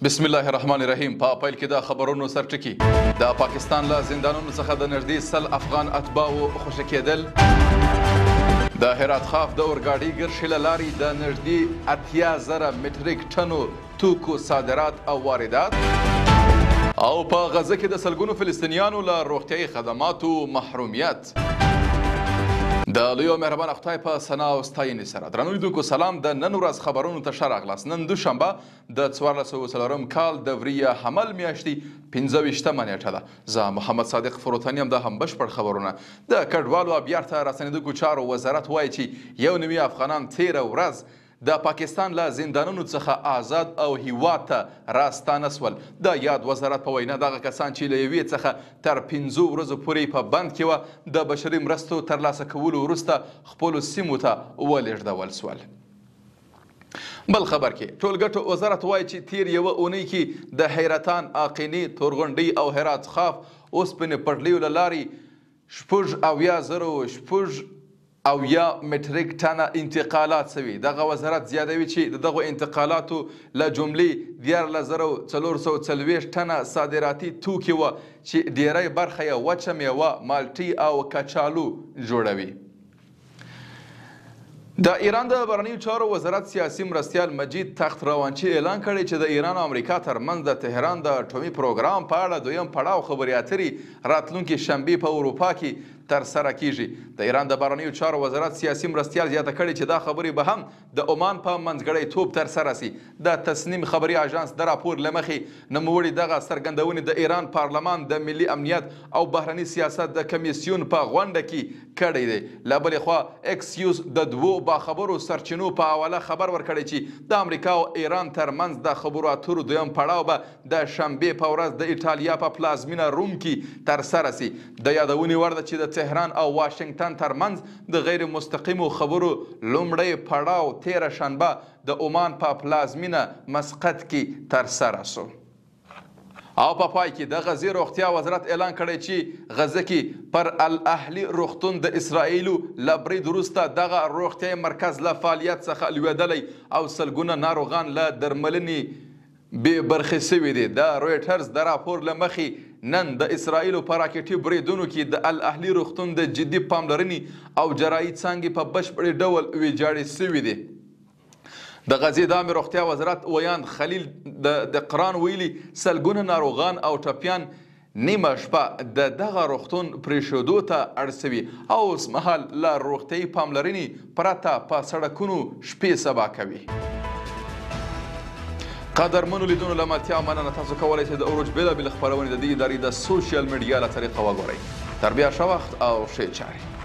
بسم الله الرحمن الرحیم. په پیل کې د خبرونو سرټکی. د پاکستان له زندانونو څخه د نږدې 100 افغان اتباعو خوشي کېدل. د هرات خاف د اورګاډي ګرشي له لارې د نږدې 80,000 مټریک ټنو توکو صادرات او واردات. او په غزه کې د سلګونو فلسطینیانو له روغتیايي خدماتو محرومیت. د لوی مهربان خدای په ثنا او ستاینې سره درنو لیدونکو سلام. د نن ورځ خبرونو ته ښه راغلاست. نن دوشنبه د 1404 کال د وریه حمل میاشتې 25مه نیټه ده. زه محمد صادق فروتانی یم. دا هم بشپړ خبرونه. د کډوالو او بیرته راستنېدونکو چارو وزارت وایي چې یو نوي افغانان تېره ورځ د پاکستان له زندانونو څخه آزاد او هیواد ته راستانه سول. د یاد وزارت په وینا دغه کسان چې له یوې څخه تر 5 ورځو پورې په بند کې وه د بشري مرستو ترلاسه کولو وروسته خپلو سیمو ته ولېږدول سول. بل خبر کې ټولګټو وزارت وایي چې تیر یوه اونۍ کې د حیرتان، آقیني، تورغونډۍ او هرات خاف اوسپنې پټلیو له لارې 70,000 مټریک ټنه انتقالات شوي. دغه وزارت زیاتوي چې د دغو انتقالاتو له جملې 14,440 ټنه صادراتي توکي وه چې ډیری برخه یې وچه میوه، مالټې او کچالو جوړوي. د ایران د بهرنیو چارو وزارت سیاسي مرستیال مجید تخت روانچي اعلان کړی چې د ایران او امریکا ترمنځ د تهران د اټومي پروګرام په اړه دویم پړاو خبرې اترې راتلونکي شنبې په اروپا کې ترسره کیږي. د ایران د بهرنیو چارو وزارت سیاسي مرستیال زیاته کړې چې دا خبرې به هم د عمان په منځګړیتوب ترسره سي. د تسنیم خبري اژانس د راپور له مخې نوموړي دغه څرګندونې د ایران پارلمان د ملي امنیت او بهرني سیاست د کمیسیون په غونډه کې کړی دی. له بلې خوا اکسیوز د دوو باخبرو سرچینو په حواله خبر ورکړی چې د امریکا او ایران ترمنځ د خبرو اترو دویم پړاو به د شنبې په ورځ د ایټالیا په پلازمینه روم کې ترسره سي. د یادونې وړ ده چې د تهران او واشنگټن ترمنځ د غیر مستقیمو خبرو لومړی پړاو تیره شنبه د عمان په پلازمینه مسقط کې ترسره سو. او په پای کې د غزې روغتیا وزارت اعلان کړی چې غزه کې پر الاهلي روغتون د اسرائیلو له برید وروسته دغه روغتیايي مرکز له فعالیت څخه لوېدلی او سلګونه ناروغان له درملنې بې برخې سوي دي. د رویټرز د راپور له مخې نن د اسرائیلو په راکټي بریدونو کې د الاهلي روغتون د جدي پاملرنې او جراحي څانګې په بشپړ ډول ویجاړې سوي دي. د غزې د عامې روغتیا وزارت ویاند خلیل د قران ویلي سلګونه ناروغان او ټپیان نیمه شپه د دغه روغتون پرېښودو ته اړ سوي او اوس مهال له روغتیايي پاملرنې پرته په سړکونو شپې سبا کوي. قدرمنو لیدونو له ملتیا مننه. تاسو کولی شئ د اوروج بېلابېلې خپرونې د دې ادارې د سوشل میډیا له طریقه وګورئ. تر بیا ښه وخت او ښې چارې.